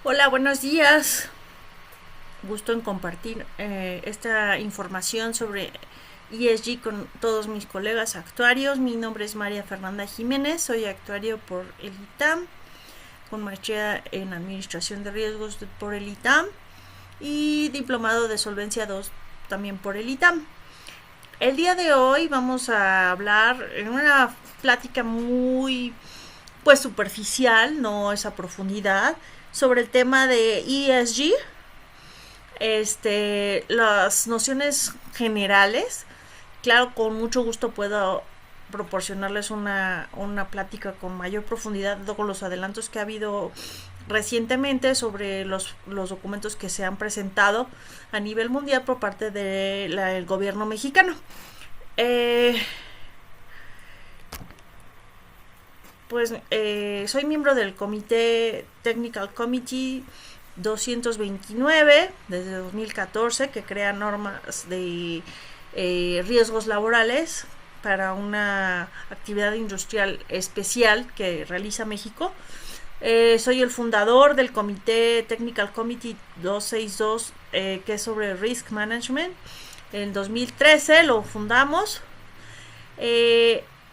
Hola, buenos días. Gusto en compartir esta información sobre ESG con todos mis colegas actuarios. Mi nombre es María Fernanda Jiménez, soy actuario por el ITAM, con maestría en Administración de Riesgos por el ITAM y diplomado de Solvencia 2 también por el ITAM. El día de hoy vamos a hablar en una plática muy superficial, no es a profundidad, sobre el tema de ESG, las nociones generales. Claro, con mucho gusto puedo proporcionarles una plática con mayor profundidad con los adelantos que ha habido recientemente sobre los documentos que se han presentado a nivel mundial por parte del gobierno mexicano. Soy miembro del Comité Technical Committee 229 desde 2014, que crea normas de riesgos laborales para una actividad industrial especial que realiza México. Soy el fundador del Comité Technical Committee 262, que es sobre Risk Management. En 2013 lo fundamos.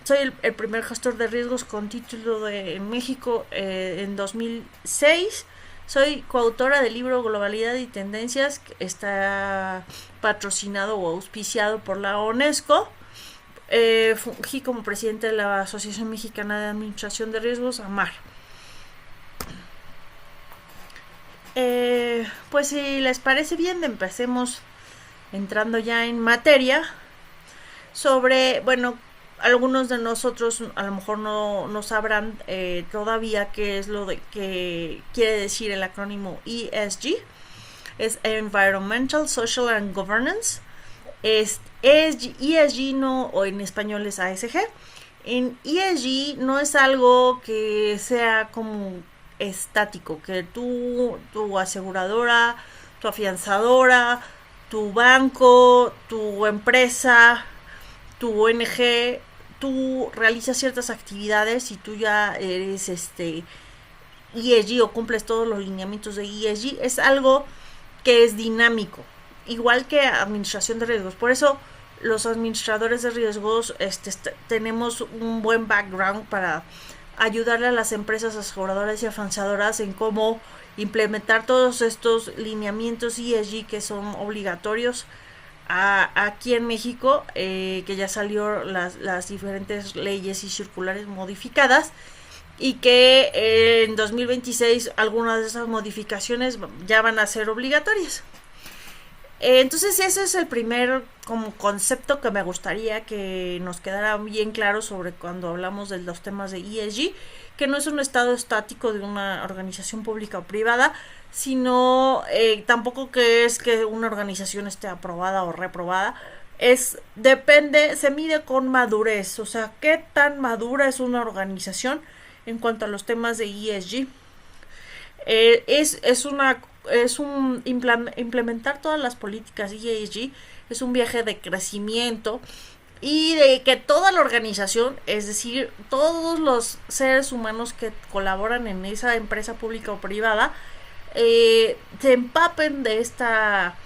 Soy el primer gestor de riesgos con título en México en 2006. Soy coautora del libro Globalidad y Tendencias, que está patrocinado o auspiciado por la UNESCO. Fungí como presidente de la Asociación Mexicana de Administración de Riesgos, AMAR. Pues si les parece bien, empecemos entrando ya en materia sobre, algunos de nosotros a lo mejor no sabrán todavía qué es lo que quiere decir el acrónimo ESG. Es Environmental, Social and Governance. ESG no, o en español es ASG. En ESG no es algo que sea como estático, que tu aseguradora, tu afianzadora, tu banco, tu empresa, tu ONG, tú realizas ciertas actividades y tú ya eres ESG o cumples todos los lineamientos de ESG. Es algo que es dinámico, igual que administración de riesgos. Por eso los administradores de riesgos tenemos un buen background para ayudarle a las empresas aseguradoras y afianzadoras en cómo implementar todos estos lineamientos ESG que son obligatorios aquí en México, que ya salió las diferentes leyes y circulares modificadas, y que en 2026 algunas de esas modificaciones ya van a ser obligatorias. Entonces ese es el primer como concepto que me gustaría que nos quedara bien claro sobre cuando hablamos de los temas de ESG, que no es un estado estático de una organización pública o privada, sino tampoco que es que una organización esté aprobada o reprobada. Depende, se mide con madurez, o sea, qué tan madura es una organización en cuanto a los temas de ESG. Implementar todas las políticas ESG es un viaje de crecimiento y de que toda la organización, es decir, todos los seres humanos que colaboran en esa empresa pública o privada, se empapen de esta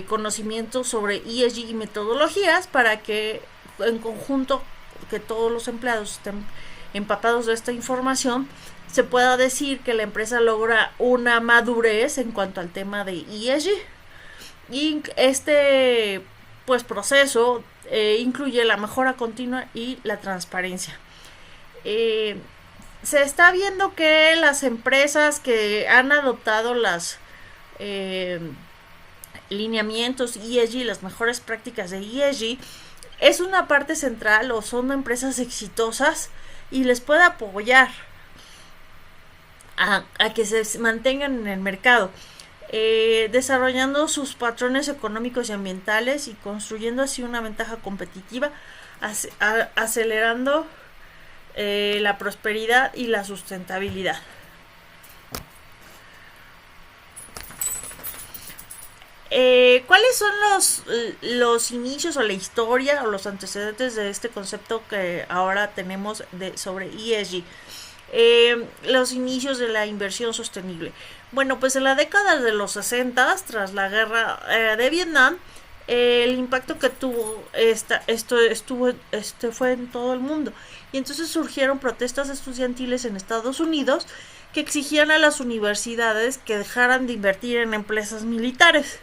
conocimiento sobre ESG y metodologías, para que en conjunto, que todos los empleados estén empapados de esta información, se pueda decir que la empresa logra una madurez en cuanto al tema de ESG. Y proceso incluye la mejora continua y la transparencia. Se está viendo que las empresas que han adoptado los lineamientos ESG, las mejores prácticas de ESG, es una parte central o son empresas exitosas y les puede apoyar a que se mantengan en el mercado, desarrollando sus patrones económicos y ambientales y construyendo así una ventaja competitiva, acelerando la prosperidad y la sustentabilidad. ¿Cuáles son los inicios o la historia o los antecedentes de este concepto que ahora tenemos sobre ESG? los inicios de la inversión sostenible. Bueno, pues en la década de los 60, tras la guerra de Vietnam, el impacto que tuvo fue en todo el mundo. Y entonces surgieron protestas estudiantiles en Estados Unidos que exigían a las universidades que dejaran de invertir en empresas militares.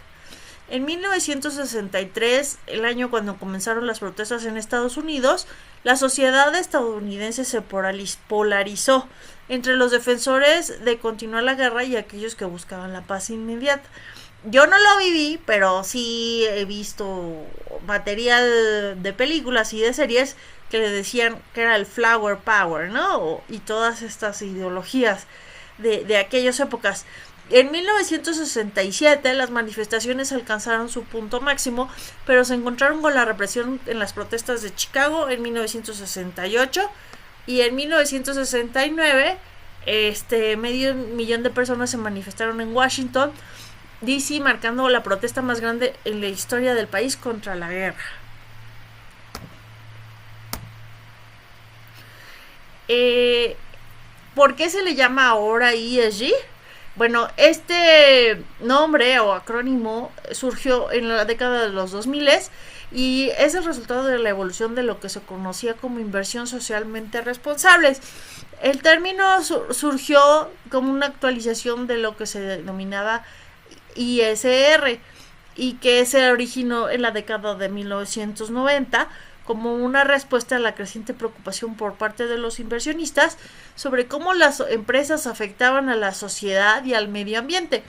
En 1963, el año cuando comenzaron las protestas en Estados Unidos, la sociedad estadounidense se polarizó entre los defensores de continuar la guerra y aquellos que buscaban la paz inmediata. Yo no lo viví, pero sí he visto material de películas y de series que le decían que era el Flower Power, ¿no? Y todas estas ideologías de aquellas épocas. En 1967 las manifestaciones alcanzaron su punto máximo, pero se encontraron con la represión en las protestas de Chicago en 1968 y en 1969 medio millón de personas se manifestaron en Washington, D.C., marcando la protesta más grande en la historia del país contra la guerra. ¿Por qué se le llama ahora ESG? Bueno, este nombre o acrónimo surgió en la década de los 2000 y es el resultado de la evolución de lo que se conocía como inversión socialmente responsables. El término surgió como una actualización de lo que se denominaba ISR y que se originó en la década de 1990 como una respuesta a la creciente preocupación por parte de los inversionistas sobre cómo las empresas afectaban a la sociedad y al medio ambiente.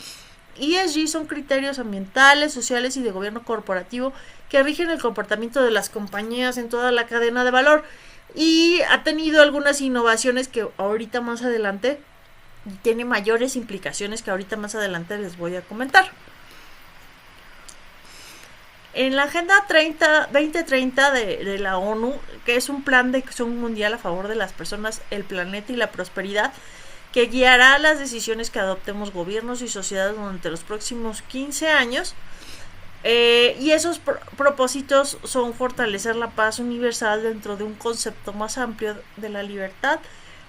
ESG son criterios ambientales, sociales y de gobierno corporativo que rigen el comportamiento de las compañías en toda la cadena de valor y ha tenido algunas innovaciones que ahorita más adelante tiene mayores implicaciones que ahorita más adelante les voy a comentar. En la Agenda 2030 de la ONU, que es un plan de acción mundial a favor de las personas, el planeta y la prosperidad, que guiará las decisiones que adoptemos gobiernos y sociedades durante los próximos 15 años, y esos propósitos son fortalecer la paz universal dentro de un concepto más amplio de la libertad,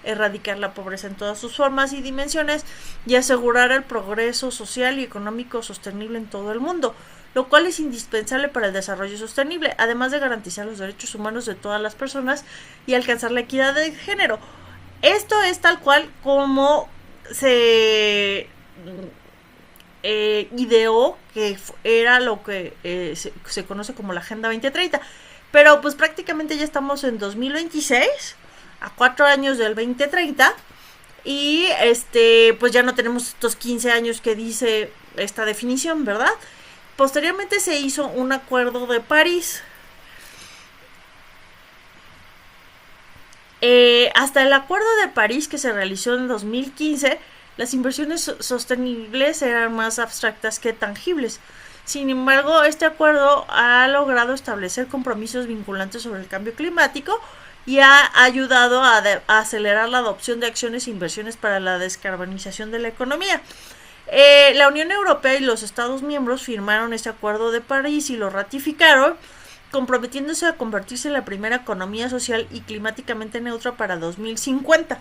erradicar la pobreza en todas sus formas y dimensiones y asegurar el progreso social y económico sostenible en todo el mundo, lo cual es indispensable para el desarrollo sostenible, además de garantizar los derechos humanos de todas las personas y alcanzar la equidad de género. Esto es tal cual como se ideó, que era lo que se conoce como la Agenda 2030, pero pues prácticamente ya estamos en 2026, a 4 años del 2030, y pues ya no tenemos estos 15 años que dice esta definición, ¿verdad? Posteriormente se hizo un acuerdo de París. Hasta el acuerdo de París que se realizó en 2015, las inversiones sostenibles eran más abstractas que tangibles. Sin embargo, este acuerdo ha logrado establecer compromisos vinculantes sobre el cambio climático y ha ayudado a acelerar la adopción de acciones e inversiones para la descarbonización de la economía. La Unión Europea y los Estados miembros firmaron este acuerdo de París y lo ratificaron, comprometiéndose a convertirse en la primera economía social y climáticamente neutra para 2050.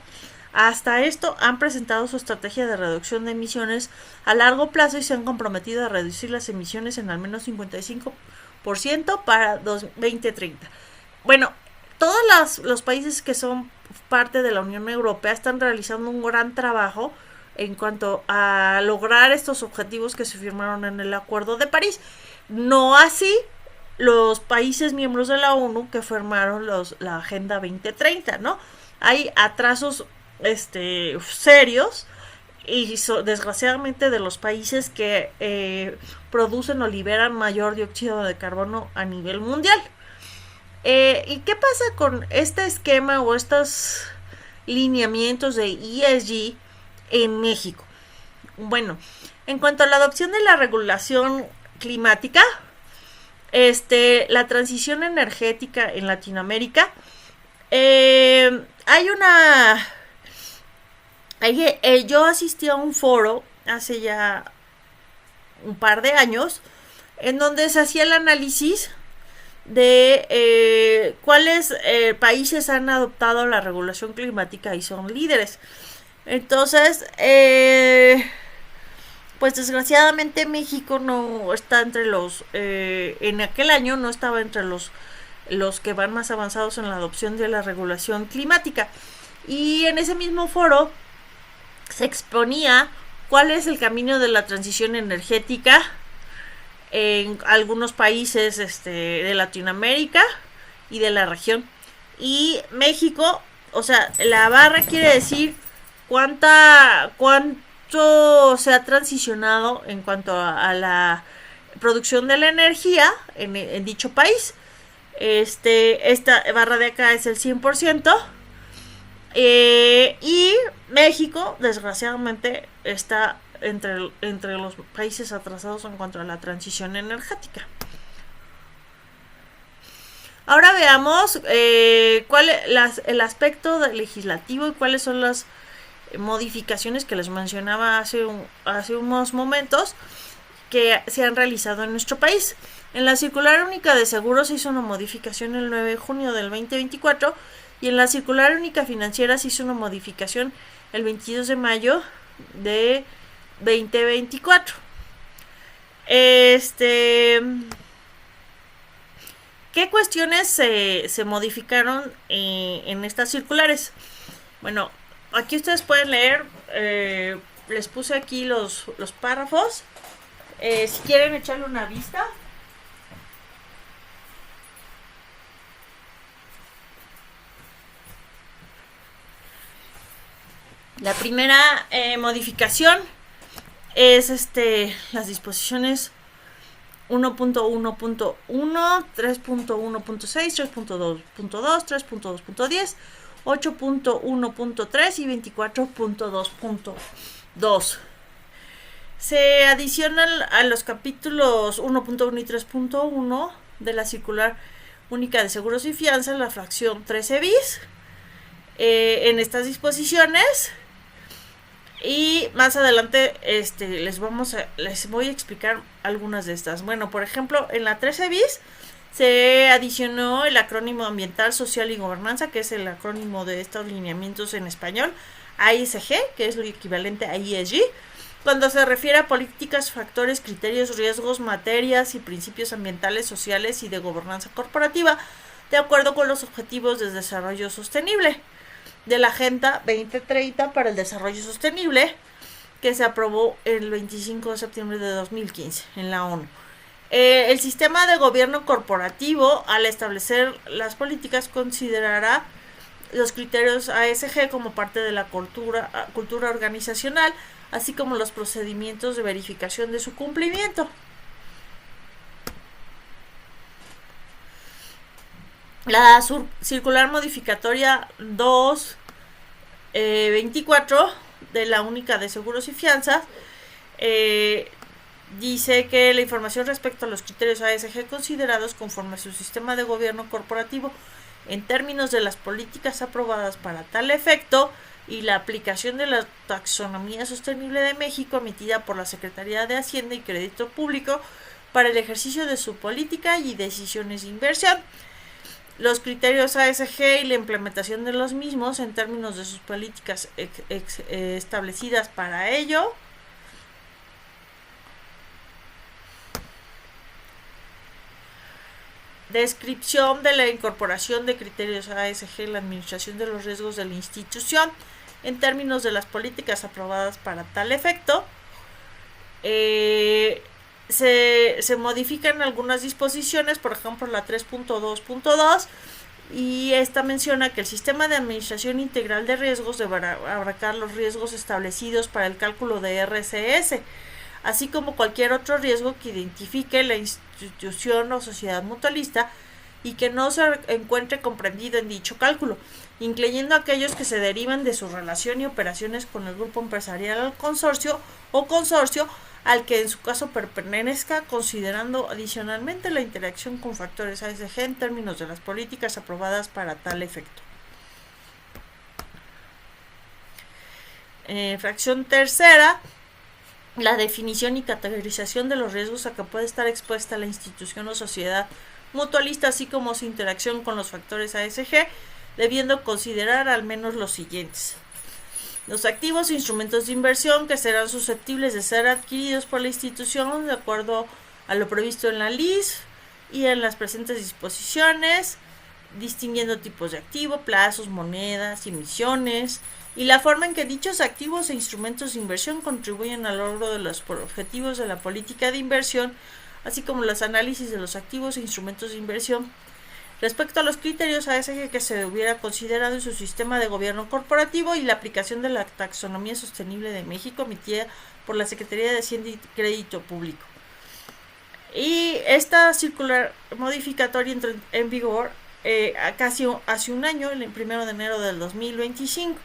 Hasta esto han presentado su estrategia de reducción de emisiones a largo plazo y se han comprometido a reducir las emisiones en al menos 55% para 2030. Bueno, todos los países que son parte de la Unión Europea están realizando un gran trabajo en cuanto a lograr estos objetivos que se firmaron en el Acuerdo de París. No así los países miembros de la ONU que firmaron la Agenda 2030, ¿no? Hay atrasos serios y desgraciadamente de los países que producen o liberan mayor dióxido de carbono a nivel mundial. ¿Y qué pasa con este esquema o estos lineamientos de ESG en México? Bueno, en cuanto a la adopción de la regulación climática, la transición energética en Latinoamérica, yo asistí a un foro hace ya un par de años en donde se hacía el análisis de cuáles países han adoptado la regulación climática y son líderes. Entonces, pues desgraciadamente México no está entre los, en aquel año no estaba entre los que van más avanzados en la adopción de la regulación climática. Y en ese mismo foro se exponía cuál es el camino de la transición energética en algunos países de Latinoamérica y de la región. Y México, o sea, la barra quiere decir cuánto se ha transicionado en cuanto a la producción de la energía en dicho país. Esta barra de acá es el 100%. Y México, desgraciadamente, está entre los países atrasados en cuanto a la transición energética. Ahora veamos el aspecto legislativo y cuáles son las modificaciones que les mencionaba hace unos momentos que se han realizado en nuestro país. En la Circular Única de Seguros se hizo una modificación el 9 de junio del 2024 y en la Circular Única Financiera se hizo una modificación el 22 de mayo de 2024. ¿Qué cuestiones se modificaron en estas circulares? Bueno, aquí ustedes pueden leer, les puse aquí los párrafos. Si quieren echarle una vista. La primera modificación es las disposiciones 1.1.1, 3.1.6, 3.2.2, 3.2.10, 8.1.3 y 24.2.2. Se adicionan a los capítulos 1.1 y 3.1 de la Circular Única de Seguros y Fianzas la fracción 13 bis en estas disposiciones. Y más adelante les voy a explicar algunas de estas. Bueno, por ejemplo, en la 13 bis se adicionó el acrónimo ambiental, social y gobernanza, que es el acrónimo de estos lineamientos en español, ASG, que es lo equivalente a ESG, cuando se refiere a políticas, factores, criterios, riesgos, materias y principios ambientales, sociales y de gobernanza corporativa, de acuerdo con los objetivos de desarrollo sostenible de la Agenda 2030 para el Desarrollo Sostenible, que se aprobó el 25 de septiembre de 2015 en la ONU. El sistema de gobierno corporativo, al establecer las políticas, considerará los criterios ASG como parte de la cultura organizacional, así como los procedimientos de verificación de su cumplimiento. La circular modificatoria 224 de la Única de Seguros y Fianzas dice que la información respecto a los criterios ASG considerados conforme a su sistema de gobierno corporativo en términos de las políticas aprobadas para tal efecto y la aplicación de la taxonomía sostenible de México emitida por la Secretaría de Hacienda y Crédito Público para el ejercicio de su política y decisiones de inversión. Los criterios ASG y la implementación de los mismos en términos de sus políticas establecidas para ello. Descripción de la incorporación de criterios ASG en la administración de los riesgos de la institución en términos de las políticas aprobadas para tal efecto. Se modifican algunas disposiciones, por ejemplo la 3.2.2, y esta menciona que el sistema de administración integral de riesgos deberá abarcar los riesgos establecidos para el cálculo de RCS, así como cualquier otro riesgo que identifique la institución o sociedad mutualista y que no se encuentre comprendido en dicho cálculo, incluyendo aquellos que se derivan de su relación y operaciones con el grupo empresarial al consorcio o consorcio al que en su caso pertenezca, considerando adicionalmente la interacción con factores ASG en términos de las políticas aprobadas para tal efecto. Fracción tercera, la definición y categorización de los riesgos a que puede estar expuesta la institución o sociedad mutualista, así como su interacción con los factores ASG, debiendo considerar al menos los siguientes. Los activos e instrumentos de inversión que serán susceptibles de ser adquiridos por la institución de acuerdo a lo previsto en la LIS y en las presentes disposiciones, distinguiendo tipos de activo, plazos, monedas, emisiones y la forma en que dichos activos e instrumentos de inversión contribuyen al logro de los objetivos de la política de inversión, así como los análisis de los activos e instrumentos de inversión respecto a los criterios ASG que se hubiera considerado en su sistema de gobierno corporativo y la aplicación de la taxonomía sostenible de México emitida por la Secretaría de Hacienda y Crédito Público. Y esta circular modificatoria entró en vigor casi hace un año, el 1 de enero del 2025.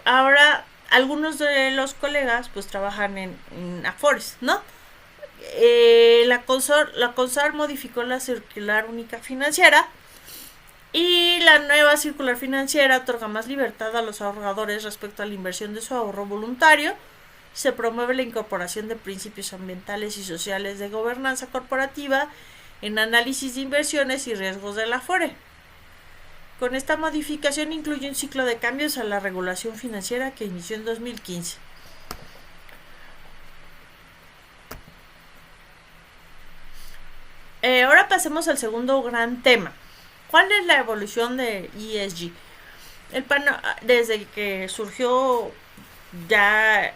Ahora algunos de los colegas pues trabajan en Afores, ¿no? La CONSAR modificó la circular única financiera y la nueva circular financiera otorga más libertad a los ahorradores respecto a la inversión de su ahorro voluntario. Se promueve la incorporación de principios ambientales y sociales de gobernanza corporativa en análisis de inversiones y riesgos de la Afore. Con esta modificación incluye un ciclo de cambios a la regulación financiera que inició en 2015. Ahora pasemos al segundo gran tema. ¿Cuál es la evolución de ESG? Desde que surgió ya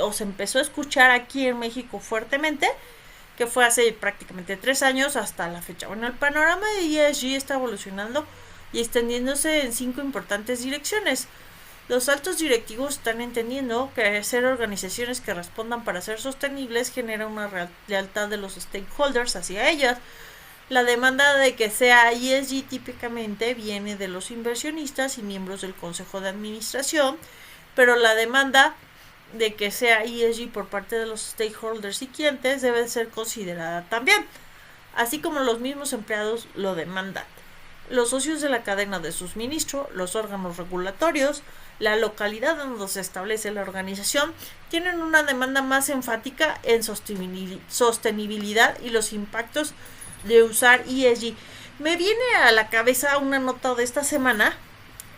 o se empezó a escuchar aquí en México fuertemente, que fue hace prácticamente 3 años hasta la fecha. Bueno, el panorama de ESG está evolucionando y extendiéndose en 5 importantes direcciones. Los altos directivos están entendiendo que ser organizaciones que respondan para ser sostenibles genera una lealtad de los stakeholders hacia ellas. La demanda de que sea ESG típicamente viene de los inversionistas y miembros del consejo de administración, pero la demanda de que sea ESG por parte de los stakeholders y clientes debe ser considerada también, así como los mismos empleados lo demandan. Los socios de la cadena de suministro, los órganos regulatorios, la localidad donde se establece la organización, tienen una demanda más enfática en sostenibilidad y los impactos de usar ESG. Me viene a la cabeza una nota de esta semana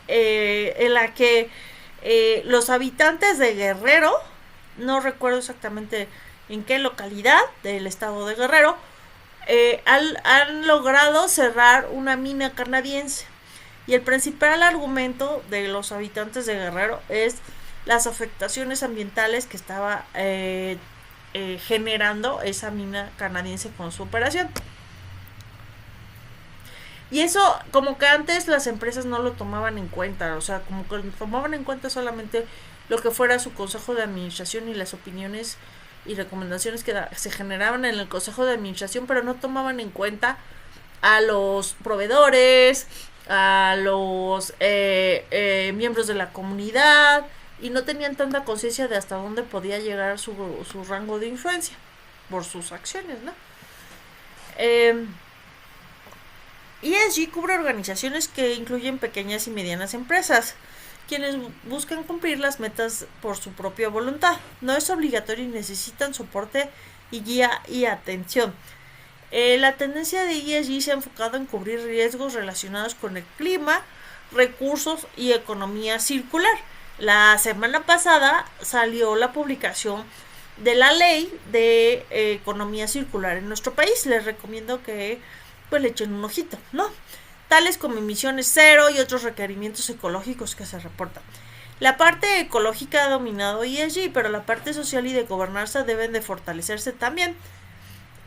en la que los habitantes de Guerrero, no recuerdo exactamente en qué localidad del estado de Guerrero, han logrado cerrar una mina canadiense. Y el principal argumento de los habitantes de Guerrero es las afectaciones ambientales que estaba generando esa mina canadiense con su operación. Y eso, como que antes las empresas no lo tomaban en cuenta, o sea, como que tomaban en cuenta solamente lo que fuera su consejo de administración y las opiniones y recomendaciones que se generaban en el consejo de administración, pero no tomaban en cuenta a los proveedores, a los miembros de la comunidad, y no tenían tanta conciencia de hasta dónde podía llegar su rango de influencia por sus acciones, ¿no? ESG cubre organizaciones que incluyen pequeñas y medianas empresas, quienes buscan cumplir las metas por su propia voluntad. No es obligatorio y necesitan soporte y guía y atención. La tendencia de ESG se ha enfocado en cubrir riesgos relacionados con el clima, recursos y economía circular. La semana pasada salió la publicación de la ley de economía circular en nuestro país. Les recomiendo que pues le echen un ojito, ¿no? Tales como emisiones cero y otros requerimientos ecológicos que se reportan. La parte ecológica ha dominado ESG, pero la parte social y de gobernanza deben de fortalecerse también,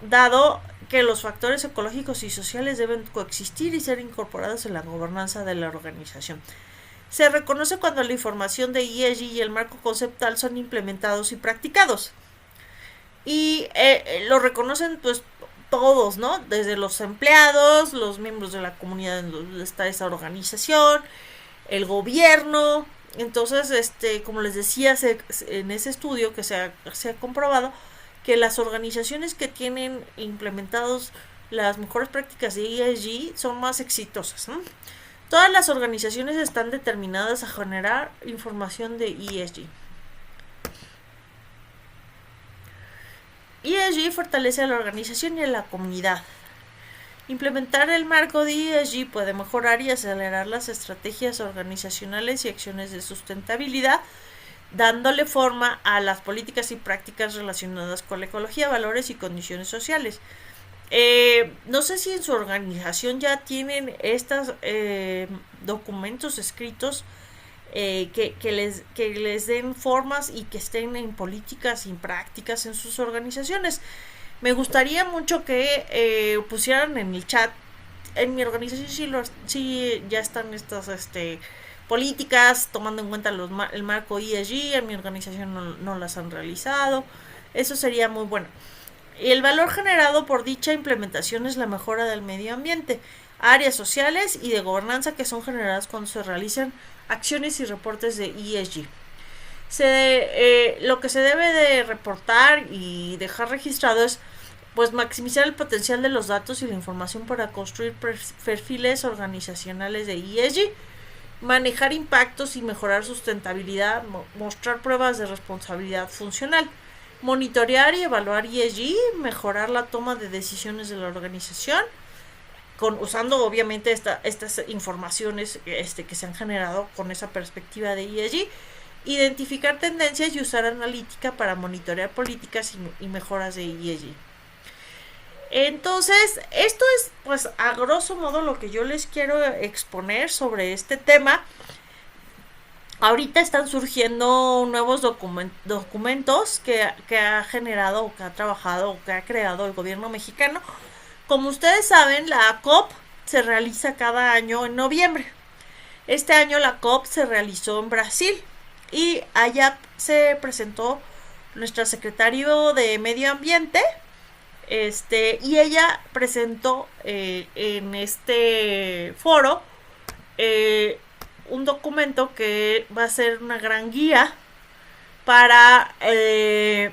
dado que los factores ecológicos y sociales deben coexistir y ser incorporados en la gobernanza de la organización. Se reconoce cuando la información de ESG y el marco conceptual son implementados y practicados. Y lo reconocen pues todos, ¿no? Desde los empleados, los miembros de la comunidad en donde está esa organización, el gobierno. Entonces, como les decía, en ese estudio que se ha comprobado que las organizaciones que tienen implementados las mejores prácticas de ESG son más exitosas, ¿no? Todas las organizaciones están determinadas a generar información de ESG. ESG fortalece a la organización y a la comunidad. Implementar el marco de ESG puede mejorar y acelerar las estrategias organizacionales y acciones de sustentabilidad, dándole forma a las políticas y prácticas relacionadas con la ecología, valores y condiciones sociales. No sé si en su organización ya tienen estos documentos escritos que les den formas y que estén en políticas y prácticas en sus organizaciones. Me gustaría mucho que pusieran en el chat. En mi organización sí ya están estas políticas, tomando en cuenta el marco ESG. En mi organización no las han realizado. Eso sería muy bueno. El valor generado por dicha implementación es la mejora del medio ambiente, áreas sociales y de gobernanza que son generadas cuando se realizan acciones y reportes de ESG. Lo que se debe de reportar y dejar registrado es pues maximizar el potencial de los datos y la información para construir perfiles organizacionales de ESG, manejar impactos y mejorar sustentabilidad, mostrar pruebas de responsabilidad funcional, monitorear y evaluar ESG, mejorar la toma de decisiones de la organización, usando obviamente estas informaciones que se han generado con esa perspectiva de ESG, identificar tendencias y usar analítica para monitorear políticas y mejoras de ESG. Entonces, esto es pues a grosso modo lo que yo les quiero exponer sobre este tema. Ahorita están surgiendo nuevos documentos que ha generado o que ha trabajado o que ha creado el gobierno mexicano. Como ustedes saben, la COP se realiza cada año en noviembre. Este año la COP se realizó en Brasil y allá se presentó nuestra secretario de Medio Ambiente, y ella presentó en este foro un documento que va a ser una gran guía para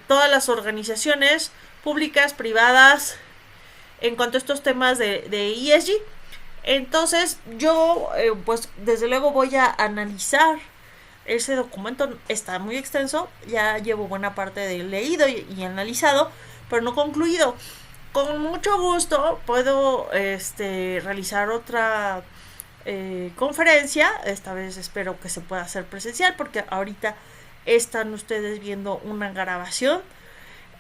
todas las organizaciones públicas, privadas, en cuanto a estos temas de ESG. Entonces yo pues desde luego voy a analizar ese documento. Está muy extenso, ya llevo buena parte de leído y analizado, pero no concluido. Con mucho gusto puedo realizar otra conferencia. Esta vez espero que se pueda hacer presencial, porque ahorita están ustedes viendo una grabación,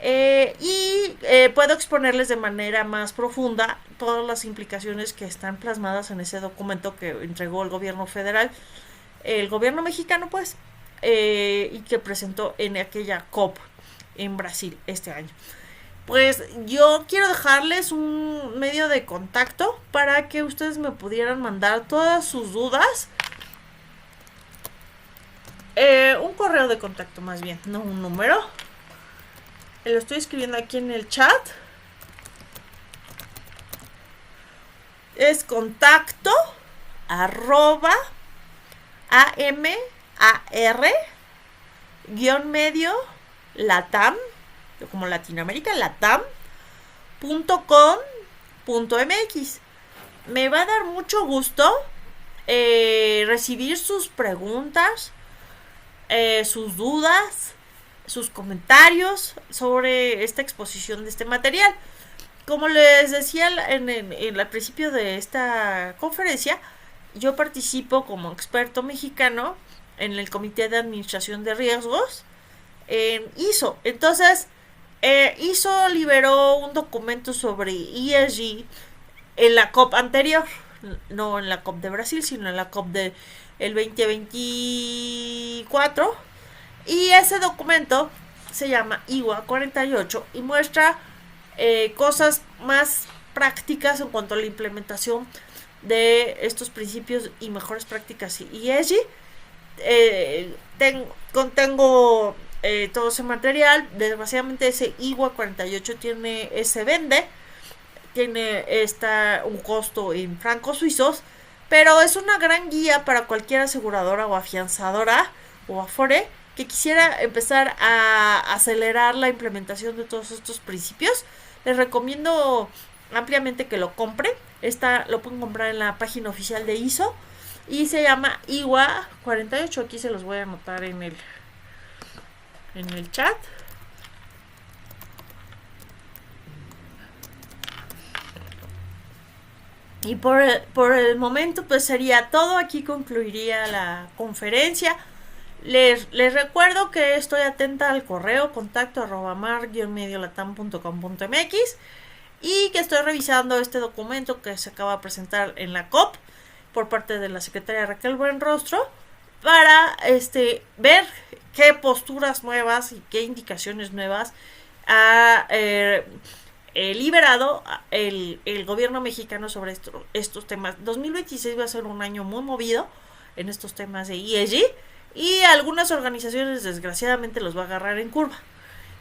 y puedo exponerles de manera más profunda todas las implicaciones que están plasmadas en ese documento que entregó el gobierno federal, el gobierno mexicano pues, y que presentó en aquella COP en Brasil este año. Pues yo quiero dejarles un medio de contacto para que ustedes me pudieran mandar todas sus dudas. Un correo de contacto más bien, no un número. Lo estoy escribiendo aquí en el chat. Es contacto @amar-medio latam, como Latinoamérica, latam.com.mx. Me va a dar mucho gusto recibir sus preguntas, sus dudas, sus comentarios sobre esta exposición de este material. Como les decía en el principio de esta conferencia, yo participo como experto mexicano en el Comité de Administración de Riesgos en ISO. Entonces, ISO liberó un documento sobre ESG en la COP anterior, no en la COP de Brasil, sino en la COP del 2024, y ese documento se llama IWA 48 y muestra cosas más prácticas en cuanto a la implementación de estos principios y mejores prácticas ESG. Contengo todo ese material. Desgraciadamente ese IWA 48 tiene un costo en francos suizos, pero es una gran guía para cualquier aseguradora o afianzadora o afore que quisiera empezar a acelerar la implementación de todos estos principios. Les recomiendo ampliamente que lo compren. Lo pueden comprar en la página oficial de ISO. y se llama IWA48. Aquí se los voy a anotar en el chat. Y por el momento pues sería todo. Aquí concluiría la conferencia. Les recuerdo que estoy atenta al correo contacto @mar-mediolatam.com.mx y que estoy revisando este documento que se acaba de presentar en la COP por parte de la secretaria Raquel Buenrostro para ver qué posturas nuevas y qué indicaciones nuevas ha liberado el gobierno mexicano sobre estos temas. 2026 va a ser un año muy movido en estos temas de ESG y algunas organizaciones desgraciadamente los va a agarrar en curva.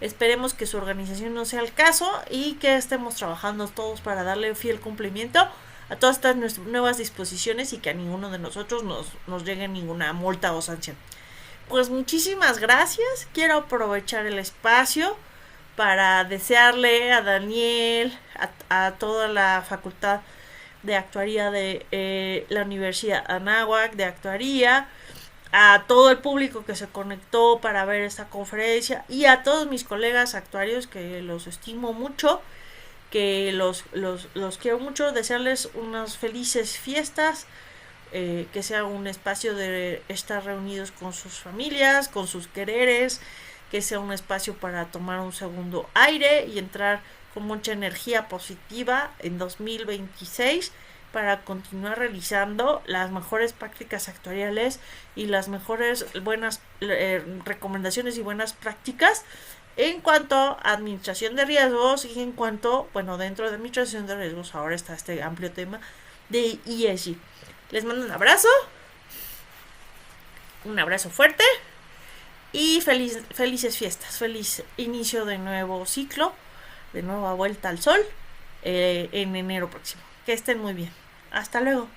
Esperemos que su organización no sea el caso y que estemos trabajando todos para darle fiel cumplimiento a todas estas nuevas disposiciones y que a ninguno de nosotros nos llegue ninguna multa o sanción. Pues muchísimas gracias. Quiero aprovechar el espacio para desearle a Daniel, a toda la facultad de actuaría de la Universidad Anáhuac de actuaría, a todo el público que se conectó para ver esta conferencia y a todos mis colegas actuarios que los estimo mucho, que los quiero mucho, desearles unas felices fiestas, que sea un espacio de estar reunidos con sus familias, con sus quereres, que sea un espacio para tomar un segundo aire y entrar con mucha energía positiva en 2026 para continuar realizando las mejores prácticas actuariales y las mejores buenas recomendaciones y buenas prácticas en cuanto a administración de riesgos y en cuanto, dentro de administración de riesgos ahora está este amplio tema de ESG. Les mando un abrazo fuerte y felices fiestas, feliz inicio de nuevo ciclo, de nueva vuelta al sol en enero próximo. Que estén muy bien. Hasta luego.